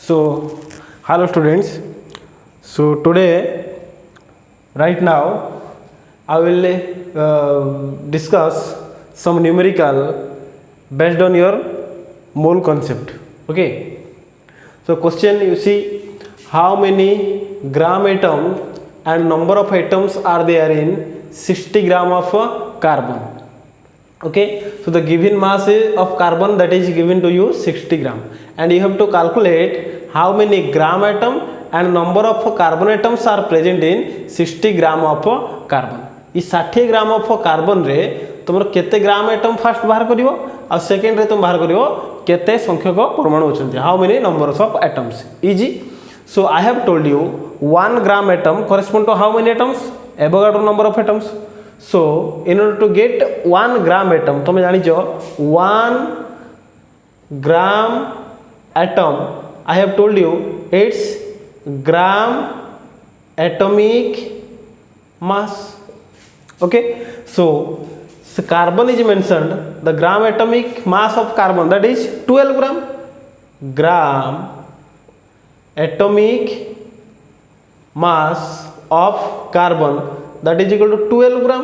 So, hello students. So today, right now, I will discuss some numerical based on your mole concept. Okay. So question you see, how many gram atom and number of atoms are there in 60 gram of carbon? Okay, so the given mass of carbon that is given to you 60 gram, and you have to calculate how many gram atom and number of carbon atoms are present in 60 gram of carbon. इस 60 gram of carbon रे तुम केते gram atom fast बाहर करिवो आ second रे तुम बाहर करिवो केते संख्यक परमाणु अछंती, how many numbers of atoms. Easy. So I have told you 1 gram atom correspond to how many atoms? Avogadro number of atoms. So in order to get 1 gram atom, तुम जानी जो 1 gram atom, I have told you it's gram atomic mass. Okay, so carbon is mentioned, the gram atomic mass of carbon, that is 12 gram. Gram atomic mass of carbon, that is equal to 12 gram.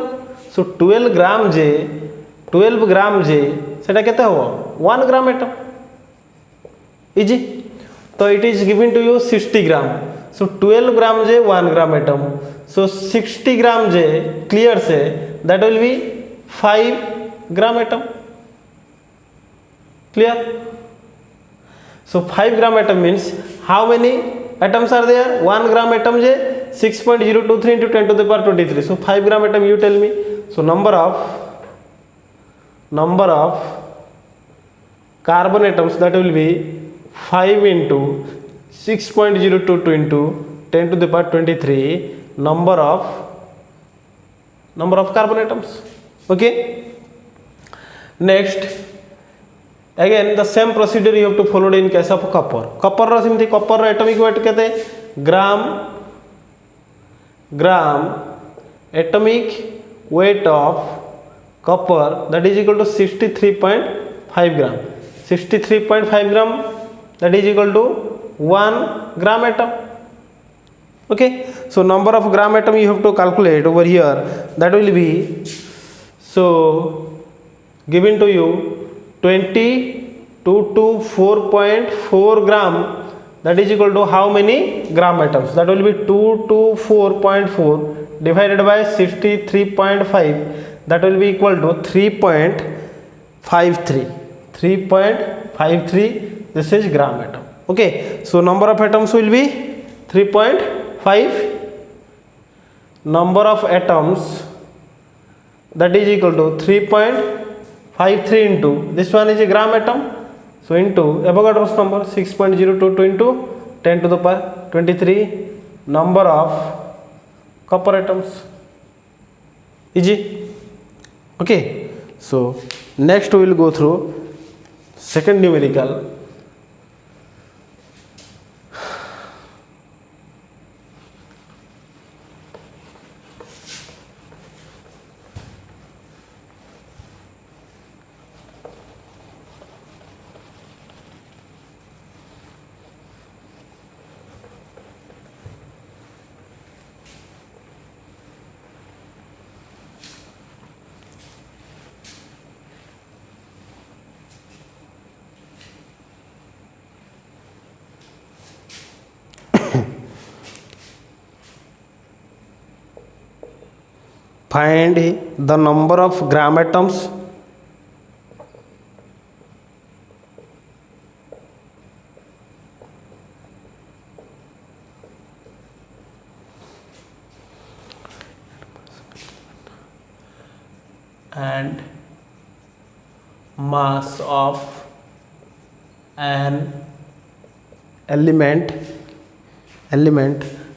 So 12 gram जे सेटा केते हो 1 gram atom. Easy. So it is given to you 60 gram. So 12 gram J 1 gram atom. So 60 gram J clear से that will be 5 gram atom. Clear? So 5 gram atom means how many atoms are there? 1 gram atom J 6.023 into 10 to the power 23. So 5 gram atom, you tell me. So number of carbon atoms, that will be 5 into 6.022 into 10 to the power 23 number of carbon atoms. Okay. Next, again the same procedure you have to follow in case of copper. Copper ro simti copper ro atomic weight kete gram atomic weight of copper, that is equal to 63.5 gram. 63.5 gram, that is equal to 1 gram atom. Okay, so number of gram atom you have to calculate over here, that will be, so given to you 22 to 4.4 gram, that is equal to how many gram atoms? That will be 2 to 4.4 divided by 63.5, that will be equal to 3.53. 3.53, this is gram atom. Okay, so number of atoms will be 3.5. Number of atoms, that is equal to 3.53 into, this one is a gram atom. So into Avogadro's number 6.022 into 10 to the power 23 number of copper atoms. Easy. Okay. So next we will go through second numerical. Find the number of gram atoms and mass of an element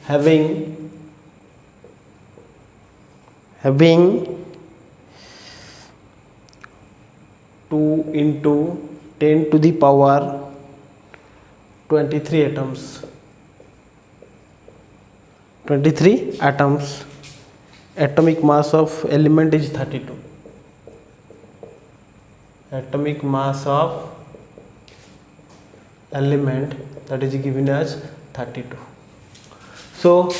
having 2 into 10 to the power 23 atoms. 23 atoms. Atomic mass of element is 32. Atomic mass of element, that is given as 32. So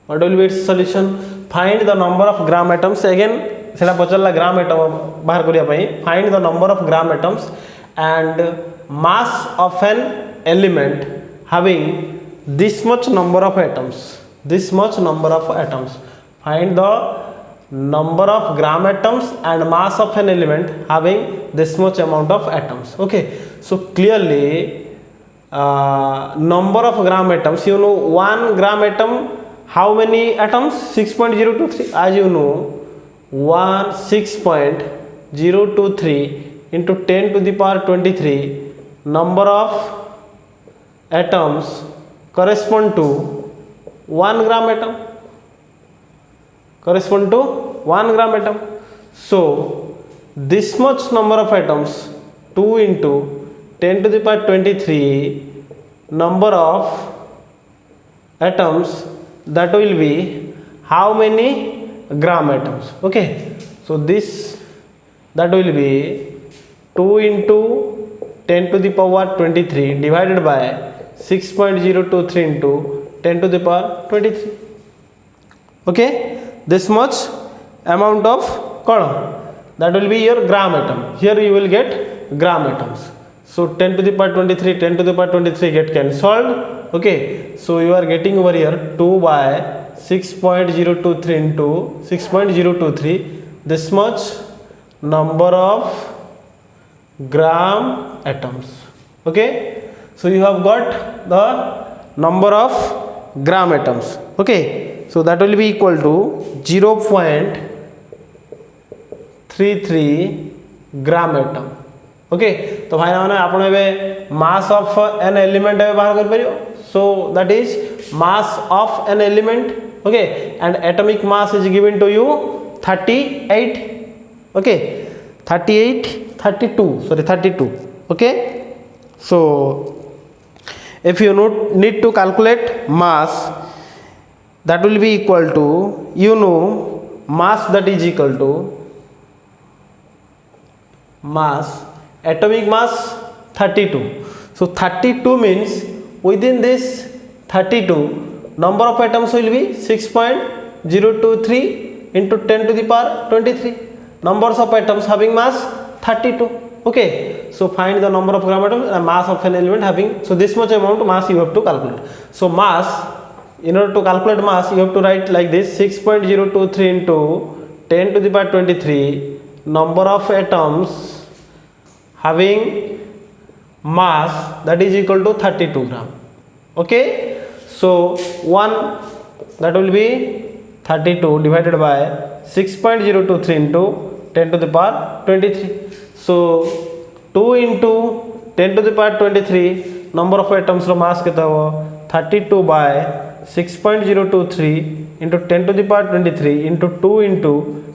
what will be its solution? Find the number of gram atoms. Again सेटा पचरला gram atom बाहर करिया पई. Find the number of gram atoms and mass of an element having this much number of atoms. This much number of atoms. Find the number of gram atoms and mass of an element having this much amount of atoms. Okay, so clearly number of gram atoms, you know 1 gram atom, how many atoms? 6.023. As you know, 6.023 into 10 to the power 23 number of atoms correspond to 1 gram atom. Correspond to 1 gram atom. So this much number of atoms, 2 into 10 to the power 23 number of atoms, that will be how many gram atoms? Okay, so this, that will be 2 into 10 to the power 23 divided by 6.023 into 10 to the power 23. Okay, this much amount of column, that will be your gram atom. Here you will get gram atoms. So 10 to the power 23, 10 to the power 23 get cancelled. Okay, so you are getting over here 2 by 6.023 into 6.023, this much number of gram atoms. Okay, so you have got the number of gram atoms. Okay, so that will be equal to 0.33 gram atom. Okay, तो भाई मैंने आपण मास of an element बाहर कर परियो. So that is mass of an element. Okay, and atomic mass is given to you 38. Okay, 32. Okay, so if you need to calculate mass, that will be equal to, you know, mass, that is equal to mass, atomic mass 32. So 32 means within this 32 number of atoms will be 6.023 into 10 to the power 23 numbers of atoms having mass 32. Okay, so find the number of gram atoms and mass of an element having, so this much amount mass you have to calculate. So mass, in order to calculate mass, you have to write like this: 6.023 into 10 to the power 23 number of atoms having mass, that is equal to 32 gram. Okay, so 1, that will be 32 divided by 6.023 into 10 to the power 23. So 2 into 10 to the power 23 number of atoms ro mass kete ho 32 by 6.023 into 10 to the power 23 into 2 into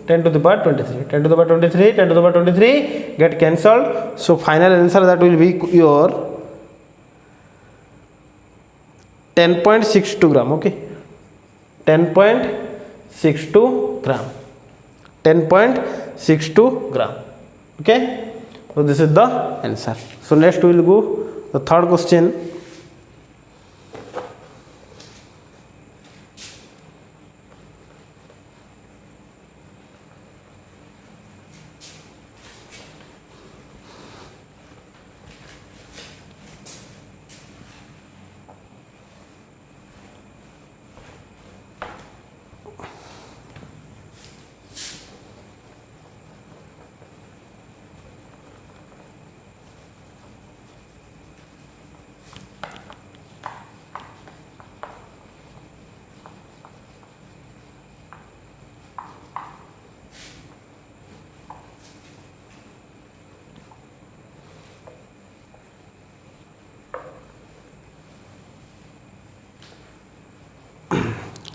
10 to the power 23. 10 to the power 23, 10 to the power 23 get cancelled. So final answer, that will be your 10.62 gram. Okay, 10.62 gram. 10.62 gram. Okay, so this is the answer. So next we will go the third question.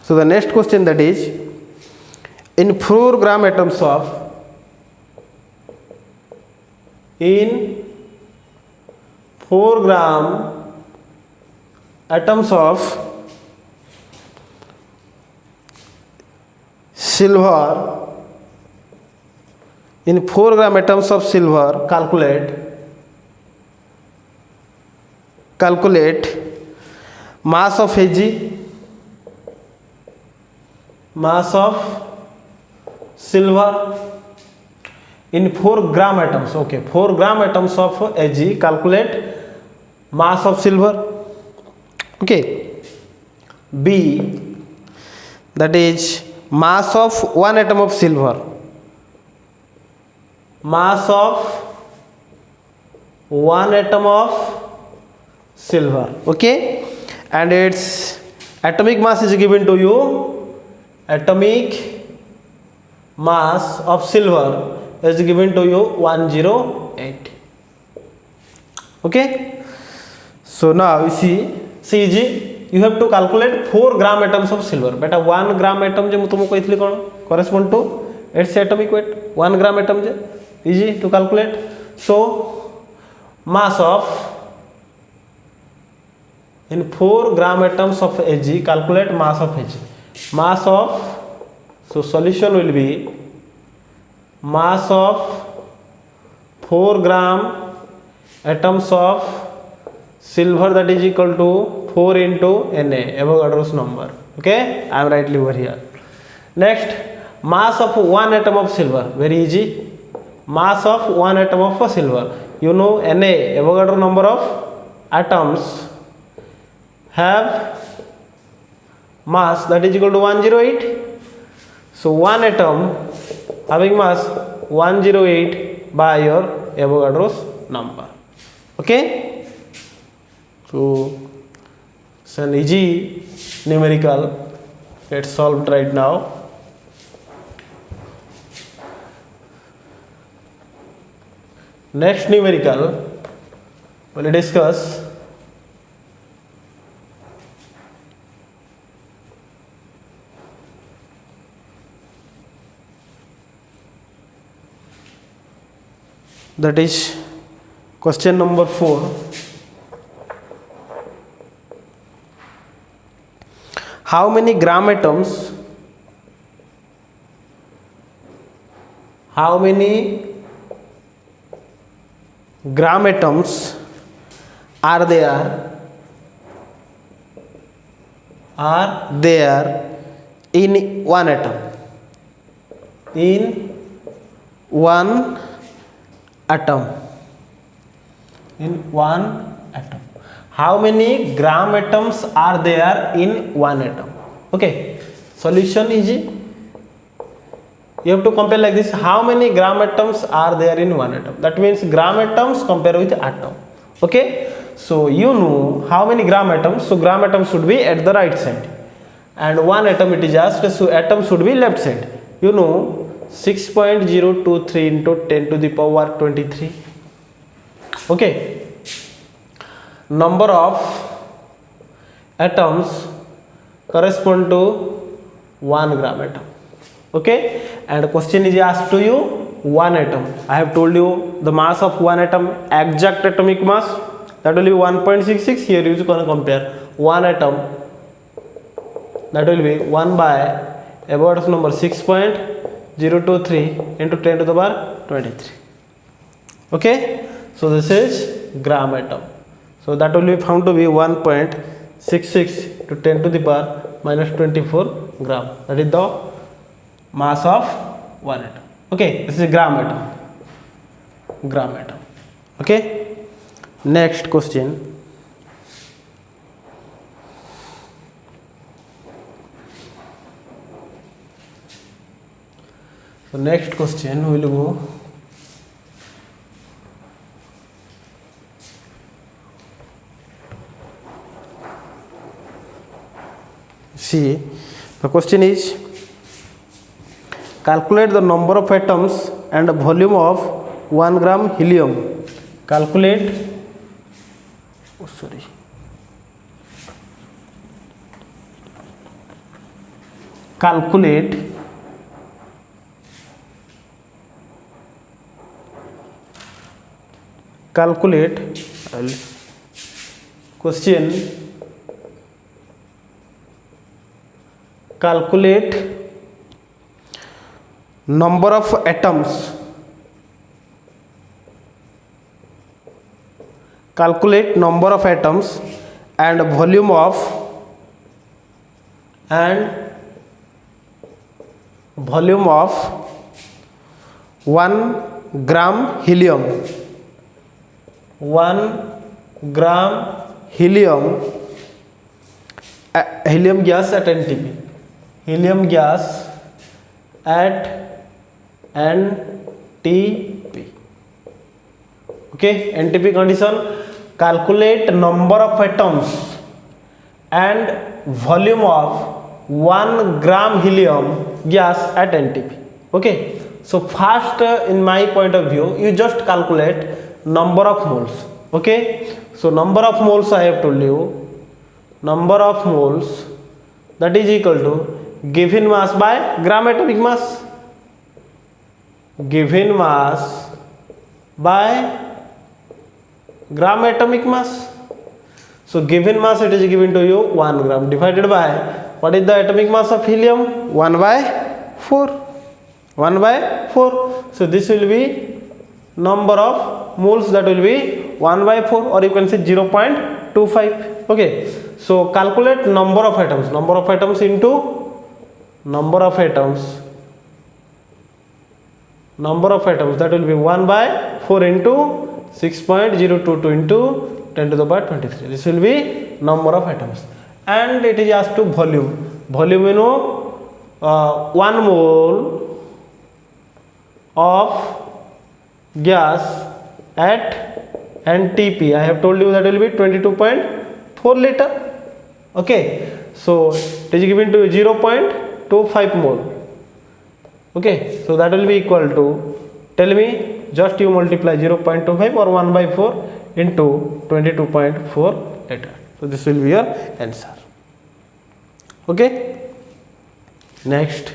So the next question, that is, in 4 gram atoms of, in 4 gram atoms of silver, in 4 gram atoms of silver, calculate calculate mass of Ag, mass of silver in 4 gram atoms. Okay, 4 gram atoms of Ag, calculate mass of silver. Okay, B, that is mass of 1 atom of silver, mass of 1 atom of silver. Okay, and its atomic mass is given to you. Atomic mass of silver is given to you 108. Okay, so now you see CG, you have to calculate 4 gram atoms of silver. Beta 1 gram atom je तुमको कहथली कोन correspond to its atomic weight. 1 gram atom je easy to calculate. So mass of in 4 gram atoms of Ag, calculate mass of Ag. Mass of, so solution will be mass of 4 gram atoms of silver, that is equal to 4 into Na, Avogadro's number. Okay, I am writing over here. Next, mass of 1 atom of silver, very easy. Mass of 1 atom of silver, you know Na, Avogadro number of atoms have mass, that is equal to 108. So 1 atom having mass 108 by your Avogadro's number. Okay, so it's an easy numerical. Let's solve it right now. Next numerical we'll discuss that is question number 4. How many gram atoms, how many gram atoms are there in one atom? In one atom. In one atom. How many gram atoms are there in one atom? Okay, solution easy. You have to compare like this. How many gram atoms are there in one atom? That means gram atoms compare with atom. Okay, so you know how many gram atoms. So gram atom should be at the right side, and one atom it is asked, so atom should be left side. You know 6.023 into 10 to the power 23. Okay, number of atoms correspond to 1 gram atom. Okay, and question is asked to you 1 atom. I have told you the mass of 1 atom, exact atomic mass, that will be 1.66. Here you can compare 1 atom, that will be 1 by Avogadro's number 6.023 into 10 to the power 23. Okay, so this is gram atom. So that will be found to be 1.66 to 10 to the power minus 24 gram. That is the mass of 1 atom. Okay, this is gram atom. Gram atom. Okay, next question. So next question we will go. See, the question is calculate the number of atoms and volume of 1 gram helium. Calculate, calculate question, calculate number of atoms calculate number of atoms and volume of volume of 1 gram helium, 1 gram helium helium gas at NTP, helium gas at NTP. Okay, NTP condition, calculate number of atoms and volume of 1 gram helium gas at NTP. Okay, so first in my point of view, you just calculate number of moles. Okay, so number of moles I have told you, number of moles that is equal to given mass by gram atomic mass, given mass by gram atomic mass. So given mass, it is given to you 1 gram divided by what is the atomic mass of helium, 1 by 4, 1 by 4. So this will be number of moles, that will be 1 by 4, or you can say 0.25. okay, so calculate number of atoms into number of atoms, that will be 1 by 4 into 6.022 into 10 to the power 23. This will be number of atoms, and it is asked to volume. Volume, you know, 1 mole of gas at NTP. I have told you that will be 22.4 liter. Okay, so it is given to 0.25 mole. Okay, so that will be equal to, tell me, just you multiply 0.25 or 1 by 4 into 22.4 liter. So this will be your answer. Okay, next.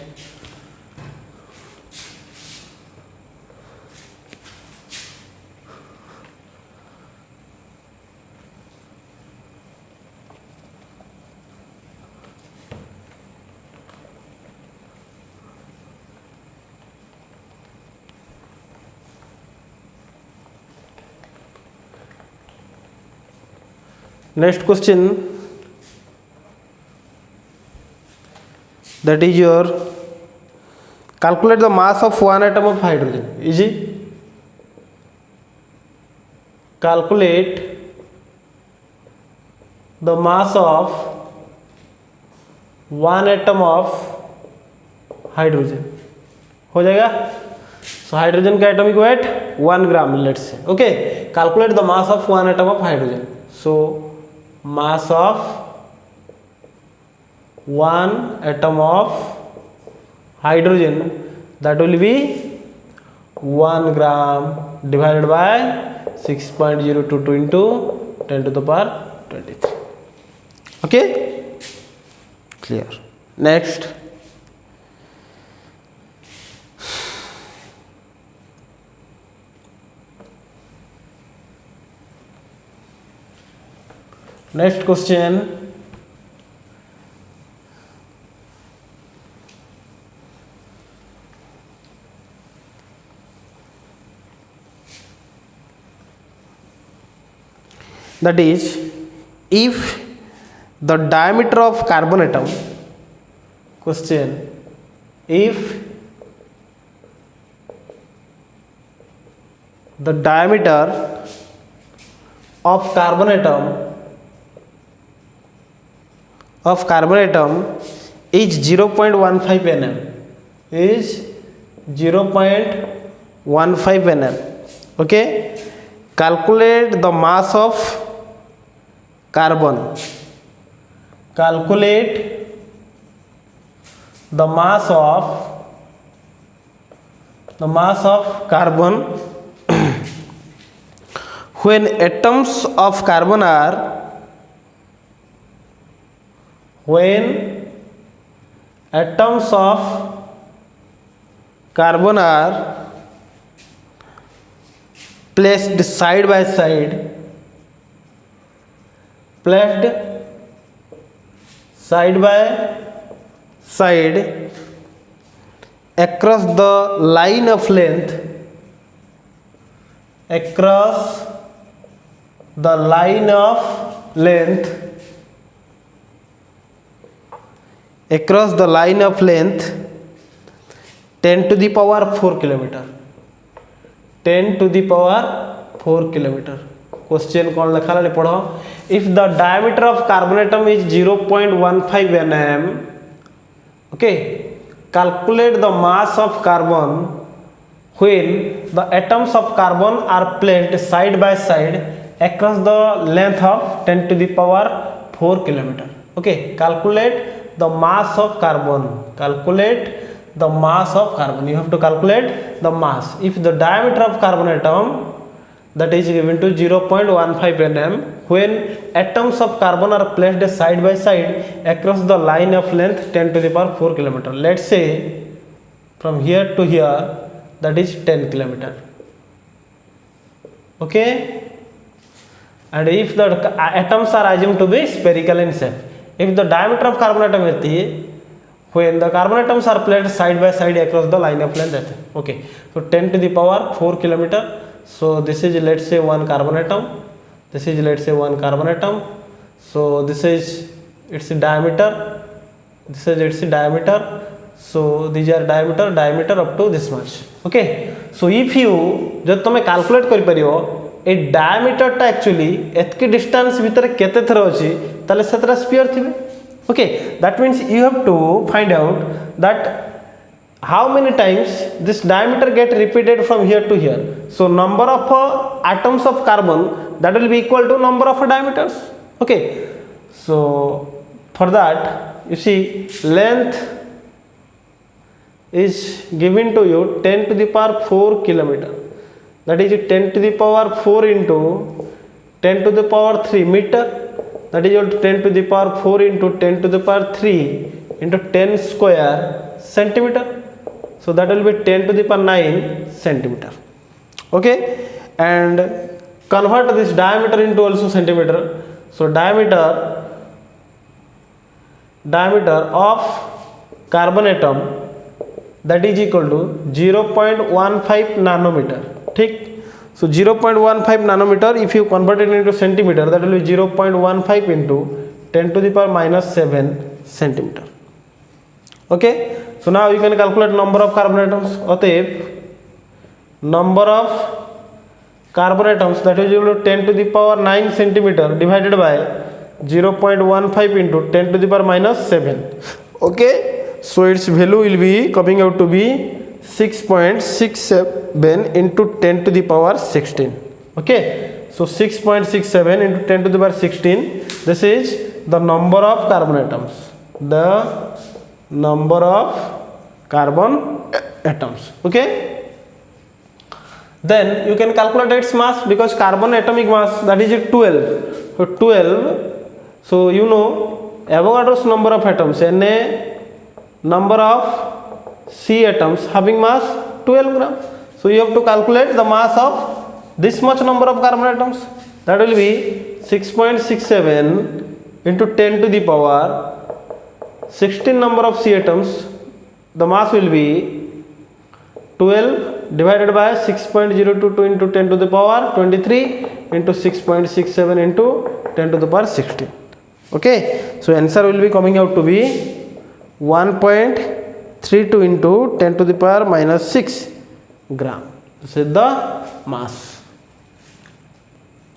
Next question, that is your calculate the mass of 1 atom of hydrogen. Easy. Calculate the mass of 1 atom of hydrogen. हो जाएगा. So hydrogen का atomic weight 1 gram, let's say. Okay, calculate the mass of 1 atom of hydrogen. So mass of 1 atom of hydrogen, that will be 1 gram divided by 6.022 into 10 to the power 23. Okay, clear. Next, next question. That is, if the diameter of carbon atom, question, if the diameter of carbon atom is 0.15 nm, is 0.15 nm. Okay, calculate the mass of carbon. Calculate the mass of carbon when atoms of carbon are placed side by side, across the line of length, the line of length across the line of length 10 to the power 4 kilometer, 10 to the power 4 kilometer. Question कौन लिखा है पढ़ो. If the diameter of carbon atom is 0.15 nm, okay, calculate the mass of carbon when the atoms of carbon are placed side by side across the length of 10 to the power 4 kilometer. Okay, calculate the mass of carbon. Calculate the mass of carbon. You have to calculate the mass. If the diameter of carbon atom that is given to 0.15 nm, when atoms of carbon are placed side by side across the line of length 10 to the power 4 kilometer. Let's say from here to here, that is 10 kilometer. Okay, and if the atoms are assumed to be spherical in shape, if the diameter of carbon atom is when the carbon atoms are placed side by side across the line of length, okay, so 10 to the power 4 kilometer. So this is, let's say, one carbon atom, this is, let's say, one carbon atom. So this is its diameter, this is its diameter. So these are diameter up to this much. Okay, so if you जब तुम्हें calculate कर परियो ए diameter टा actually एतकी distance भीतर केते थर अछि ताले सतरा sphere थिबे. Okay, that means you have to find out that how many times this diameter get repeated from here to here. So number of atoms of carbon, that will be equal to number of diameters. Okay, so for that you see length is given to you 10 to the power 4 kilometer, that is 10 to the power 4 into 10 to the power 3 meter, that is equal to 10 to the power 4 into 10 to the power 3 into 10 square centimeter. So that will be 10 to the power 9 centimeter. Okay, and convert this diameter into also centimeter. So diameter of carbon atom, that is equal to 0.15 nanometer. ठीक, so 0.15 nanometer, if you convert it into centimeter, that will be 0.15 into 10 to the power minus 7 centimeter. Okay, so now you can calculate number of carbon atoms. Otherwise, number of carbon atoms, that is equal to 10 to the power 9 centimeter divided by 0.15 into 10 to the power minus 7. Okay, so its value will be coming out to be 6.67 into 10 to the power 16. Okay, so 6.67 into 10 to the power 16, this is the number of carbon atoms, the number of carbon atoms. Okay, then you can calculate its mass, because carbon atomic mass, that is 12. So 12, so you know Avogadro's number of atoms, Na number of C atoms having mass 12 gram. So you have to calculate the mass of this much number of carbon atoms, that will be 6.67 into 10 to the power 16 number of C atoms. The mass will be 12 divided by 6.022 into 10 to the power 23 into 6.67 into 10 to the power 16. Okay, so answer will be coming out to be 1.32 into 10 to the power minus 6 gram. This is the mass.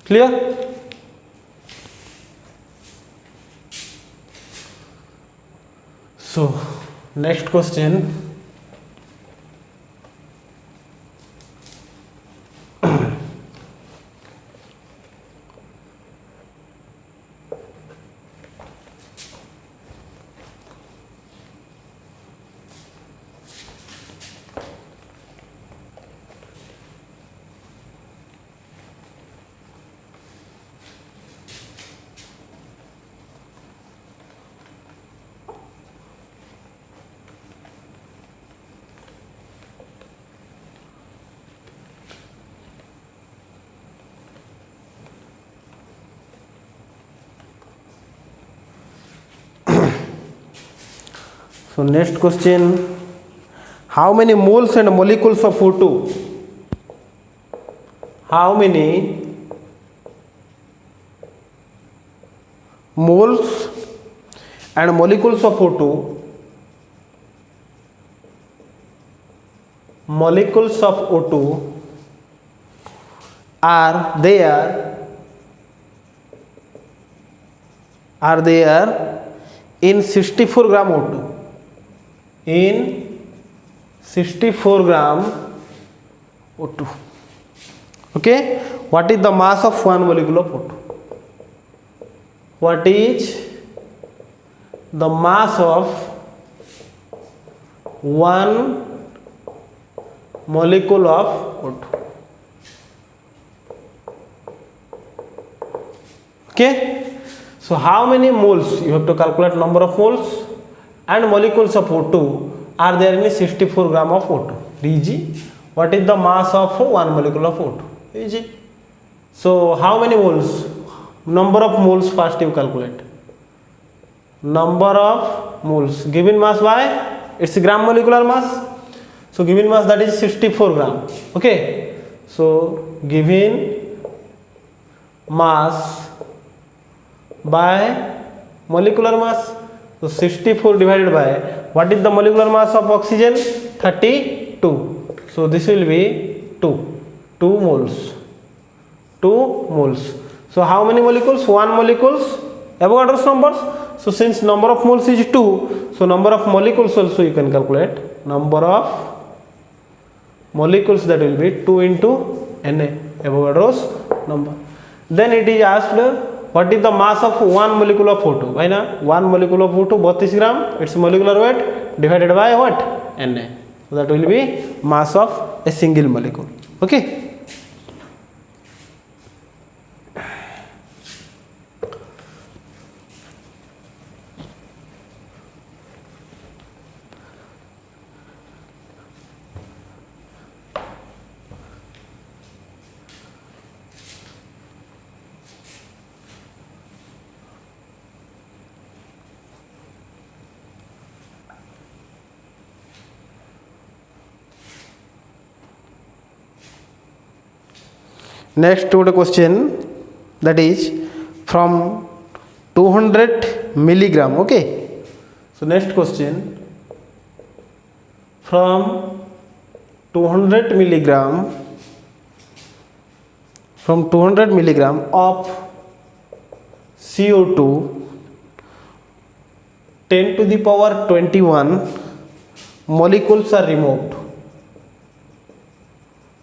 Clear? So next question. So next question, how many moles and molecules of O2? How many moles and molecules of O2, molecules of O2 are there in 64 gram O2, in 64 gram O2. Okay, what is the mass of one molecule of O2? What is the mass of one molecule of O2? Okay, so how many moles? You have to calculate number of moles and molecules of O2 are there in 64 gram of O2. Easy. What is the mass of one molecule of O2? Easy. So how many moles? Number of moles first you calculate. Number of moles given mass by its gram molecular mass. So given mass, that is 64 gram. Okay. So given mass by molecular mass. So 64 divided by, what is the molecular mass of oxygen? 32. So this will be 2 moles. 2 moles. So how many molecules? 1 molecules, Avogadro's numbers. So since number of moles is 2, so number of molecules also you can calculate. Number of molecules, that will be 2 into Na, Avogadro's number. Then it is asked, what is the mass of one molecule of O2? Why not? One molecule of O2, 32 gram, its molecular weight divided by what? Na. So that will be mass of a single molecule. Okay. Next to the question, that is from 200 milligram. Okay, so next question, from 200 milligram of CO2, 10 to the power 21 molecules are removed.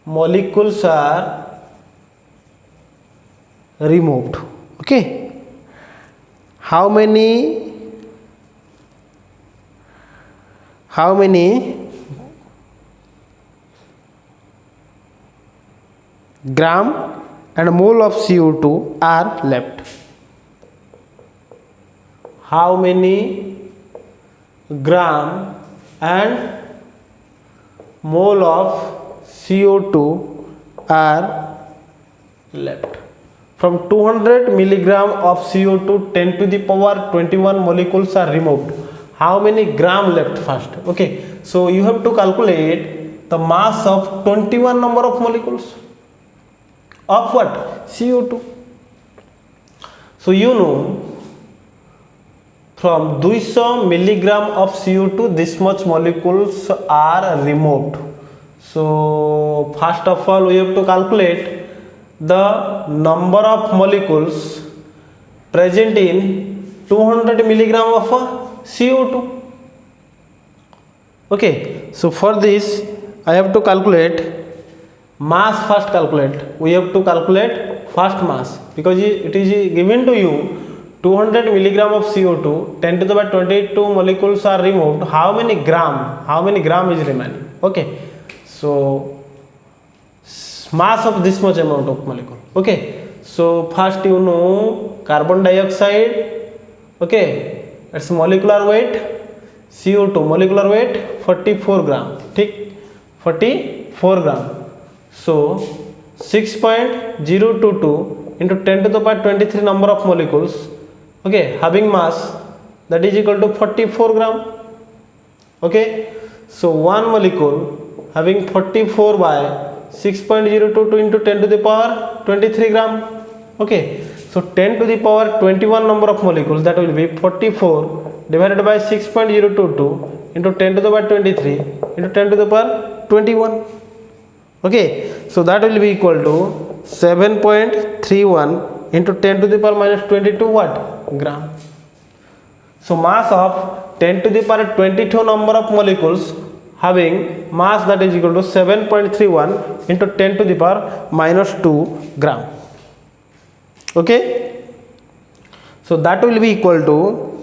Molecules are removed. Okay, how many gram and mole of CO2 are left? How many gram and mole of CO2 are left? From 200 milligram of CO2, 10 to the power 21 molecules are removed. How many gram left first? Okay, so you have to calculate the mass of 21 number of molecules of what? CO2. So you know, from 200 milligram of CO2, this much molecules are removed. So first of all, we have to calculate the number of molecules present in 200 milligram of CO2. Okay, so for this I have to calculate mass first. We have to calculate first mass, because it is given to you 200 milligram of CO2, 10 to the power 22 molecules are removed. How many gram is remaining? Okay, so mass of this much amount of molecule. Okay, so first you know carbon dioxide. Okay, its molecular weight, CO2 molecular weight 44 gram. ठीक, 44 gram. So 6.022 into 10 to the power 23 number of molecules, okay, having mass, that is equal to 44 gram. Okay, so one molecule having 44 by 6.022 into 10 to the power 23 gram. Okay, So 10 to the power 21 number of molecules, that will be 44 divided by 6.022 into 10 to the power 23 into 10 to the power 21. Okay, so that will be equal to 7.31 into 10 to the power minus 22 what? Gram. So mass of 10 to the power 22 number of molecules having mass that is equal to 7.31 into 10 to the power minus 2 gram. Okay, so that will be equal to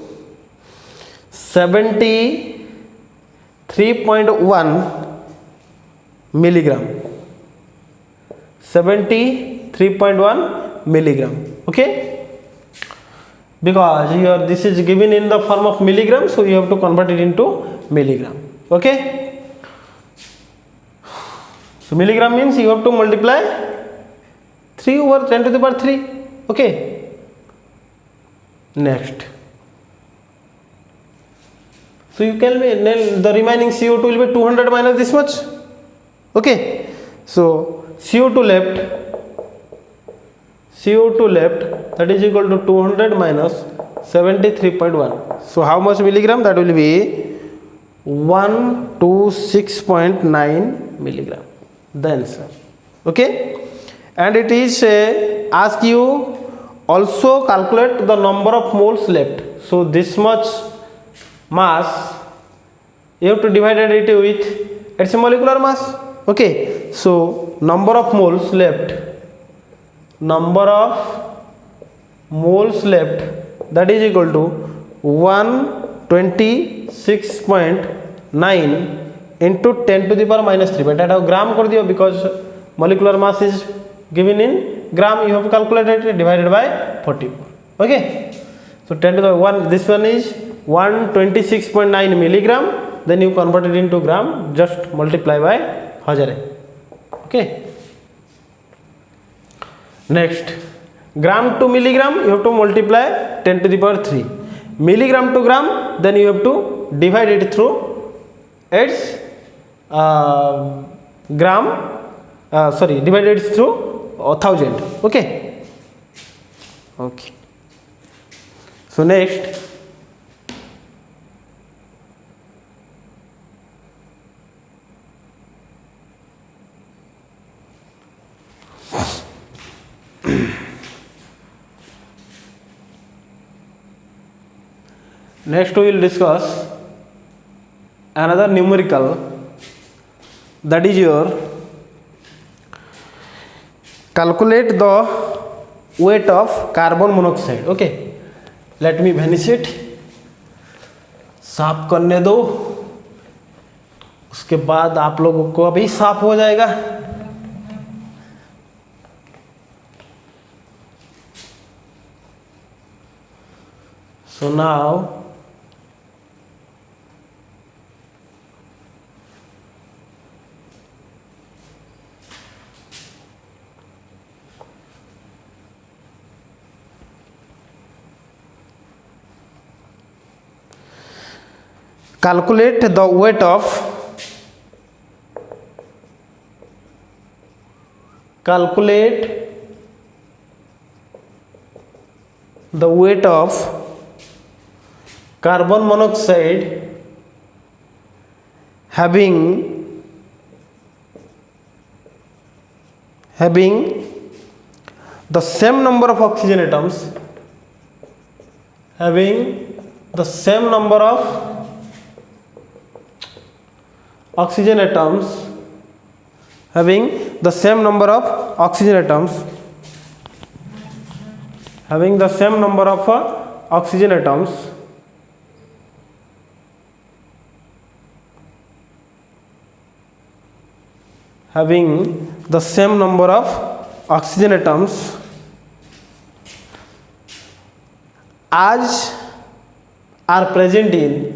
73.1 milligram. 73.1 milligram. Okay, because here this is given in the form of milligram, so you have to convert it into milligram. Okay, so milligram means you have to multiply 3 over 10 to the power 3. Okay, next, so you can the remaining CO2 will be 200 minus this much. Okay, so CO2 left, that is equal to 200 minus 73.1. so how much milligram? That will be 126.9 milligram, the answer. Okay, and it is ask you also calculate the number of moles left. So this much mass you have to divide it with its molecular mass. Okay, so number of moles left, that is equal to 126.9 into 10 to the power minus 3. But that have gram kar diyo, because molecular mass is given in gram, you have calculated it divided by 44. Okay, so 10 to the 1, this one is 126.9 milligram, then you convert it into gram, just multiply by 1000. Okay, next, gram to milligram, you have to multiply 10 to the power 3. Milligram to gram, then you have to divide it through its divide it through 1000. Okay, okay, so next, next we will discuss another numerical, that is your calculate the weight of carbon monoxide. Okay, let me vanish it, साफ करने दो, उसके बाद आप लोगों को अभी साफ हो जाएगा. So now calculate the weight of carbon monoxide having the same number of oxygen atoms, having the same number of oxygen atoms, having the same number of oxygen atoms, having the same number of oxygen atoms, having the same number of oxygen atoms as are present in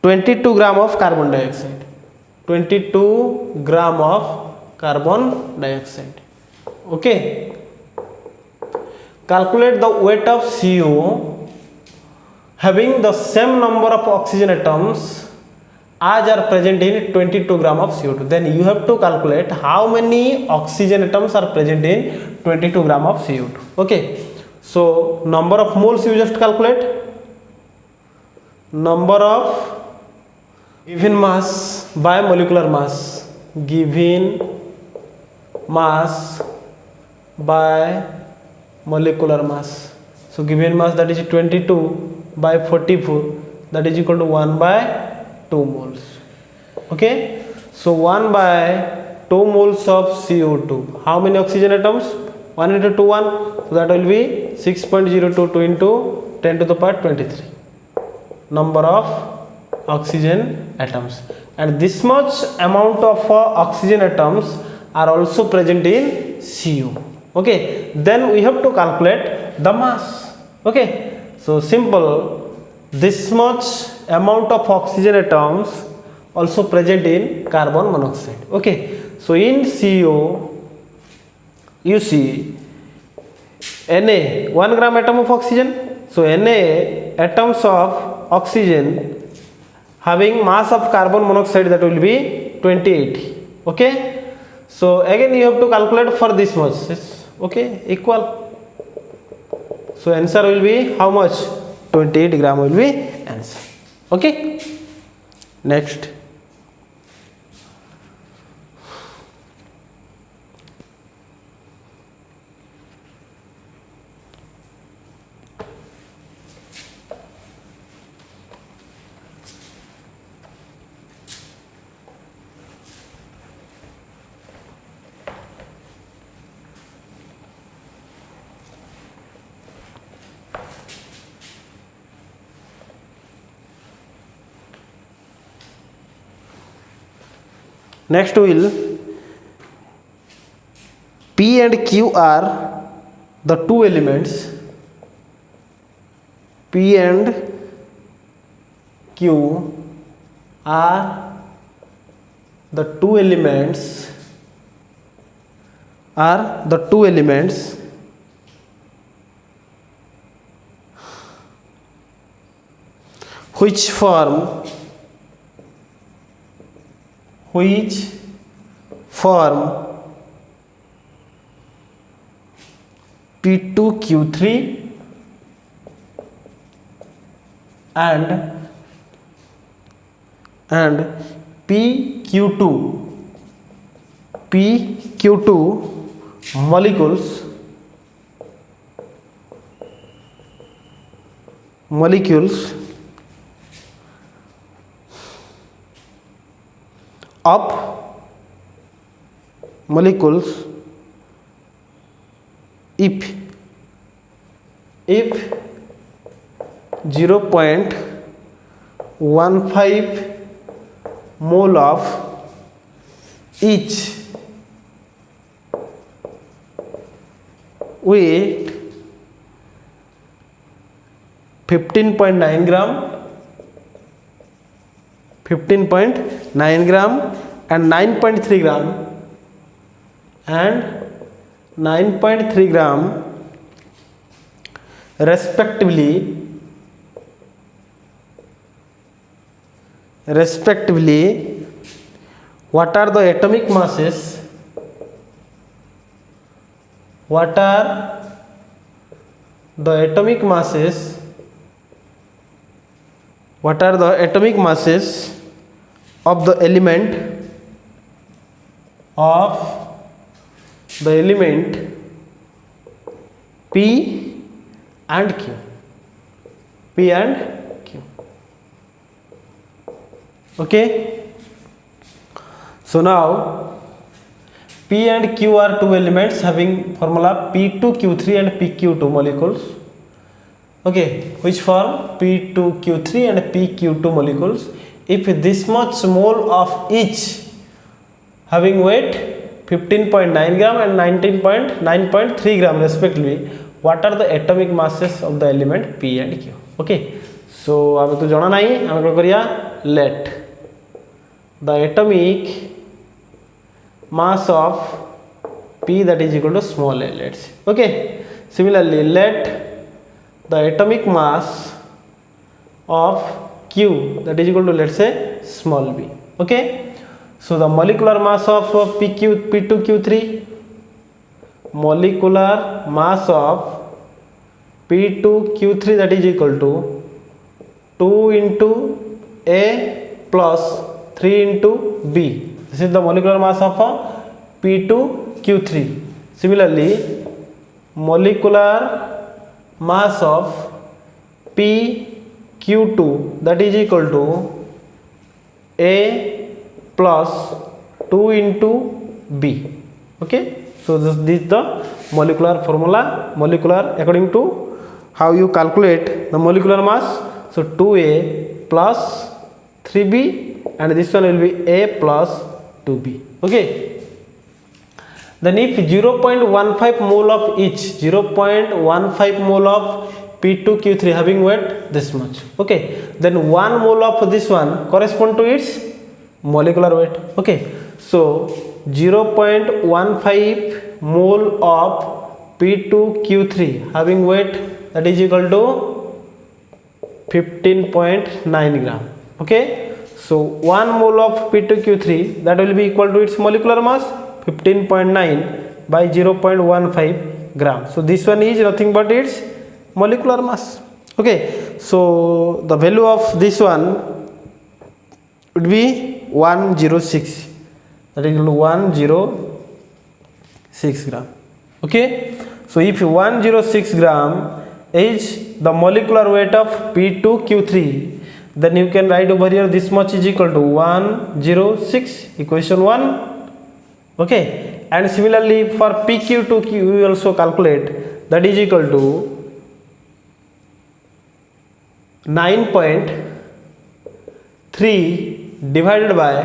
22 gram of carbon dioxide. 22 gram of carbon dioxide. Okay. Calculate the weight of CO having the same number of oxygen atoms as are present in 22 gram of CO2. Then you have to calculate how many oxygen atoms are present in 22 gram of CO2. Okay, so number of moles you just calculate, number of given mass by molecular mass, given mass by molecular mass. So given mass, that is 22 by 44, that is equal to 1 by 2 moles. Okay, so 1 by 2 moles of CO2. How many oxygen atoms? 1 into 2 1, so that will be 6.022 into 10 to the power 23 number of oxygen atoms, and this much amount of oxygen atoms are also present in CO. Okay, then we have to calculate the mass. Okay, so simple, this much amount of oxygen atoms also present in carbon monoxide. Okay, so in CO you see Na 1 gram atom of oxygen, so Na atoms of oxygen having mass of carbon monoxide, that will be 2080. Okay, so again you have to calculate for this much. Okay, equal, so answer will be how much? 28 gram will be answer. Okay, next. Next will P and Q are the two elements. P and Q are the two elements which form P2Q3 and PQ2 molecules of molecules if 0.15 mole of each weight 15.9 gram and 9.3 gram and 9.3 gram respectively, what are the atomic masses? What are the atomic masses of the element P and Q? Okay, so now P and Q are two elements having formula P2Q3 and PQ2 molecules. Okay, which form P2Q3 and PQ2 molecules. If this much mole of each having weight 15.9 gram and 9.3 gram respectively, what are the atomic masses of the element P and Q? Okay, so आमे तो जाना नहीं, आमे क्या करिया, let the atomic mass of P, that is equal to small a, let's say. Okay, similarly let the atomic mass of Q, that is equal to, let's say, small b. Okay, so the molecular mass of P2Q3, molecular mass of P2Q3, that is equal to 2 into A plus 3 into B. This is the molecular mass of P2Q3. Similarly, molecular mass of PQ2, that is equal to A plus 2 into B. Okay, so this is the molecular formula, molecular according to how you calculate the molecular mass. So 2A plus 3B, and this one will be A plus 2B. Okay, then if 0.15 mole of each, 0.15 mole of P2Q3 having weight this much, okay, then 1 mole of this one correspond to its molecular weight. Okay, so 0.15 mole of P2Q3 having weight, that is equal to 15.9 gram. Okay, so 1 mole of P2Q3, that will be equal to its molecular mass 15.9 by 0.15 gram. So this one is nothing but its molecular mass. Okay, so the value of this one would be 106, that is equal to 106 gram. Okay, so if 106 gram is the molecular weight of P2Q3, then you can write over here this much is equal to 106, equation 1. Okay, and similarly for PQ2 we also calculate, that is equal to 9.3 divided by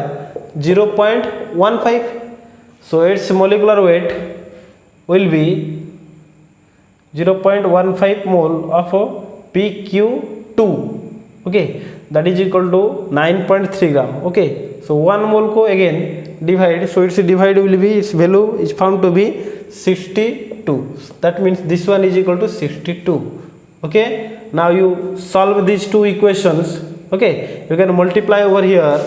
0.15. So its molecular weight will be 0.15 mole of PQ2. Okay, that is equal to 9.3 gram. Okay, so 1 mole ko again divide, so its divide will be, its value is found to be 62. That means this one is equal to 62. Okay, now you solve these two equations. Okay, you can multiply over here,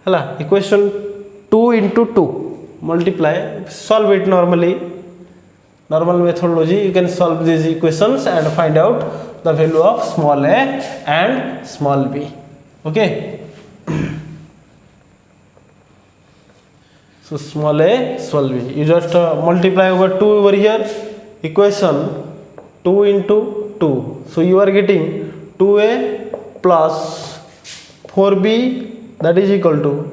hala, equation 2 into 2, multiply, solve it normally, normal methodology. You can solve these equations and find out the value of small a and small b. Okay, so small a, small b, you just multiply over 2 over here, equation 2 into 2, so you are getting 2a plus 4b, that is equal to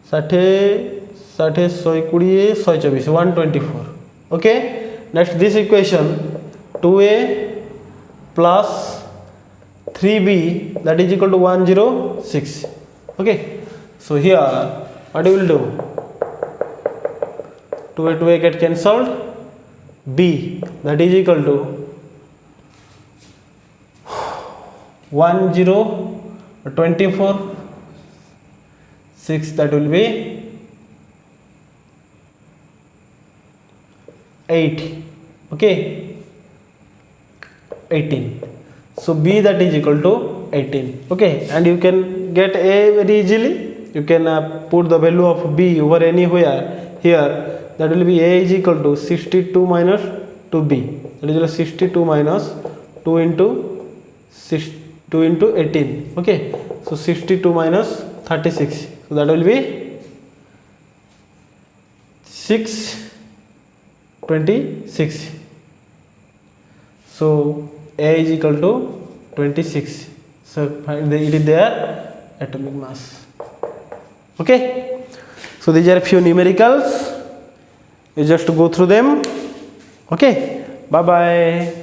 124. Okay, next this equation 2a plus 3b, that is equal to 106. Okay, so here what you will do, 2a 2a get cancelled, b, that is equal to 1024, 6, that will be 8. Okay, 18. So b, that is equal to 18. Okay, and you can get a very easily. You can put the value of b over anywhere here. That will be a is equal to 62 minus 2b. That is equal to 62 minus 2 into 18. Okay, so 62 minus 36. So that will be 626. So a is equal to 26. So it is their atomic mass. Okay, so these are few numericals. You just go through them. Okay, bye bye.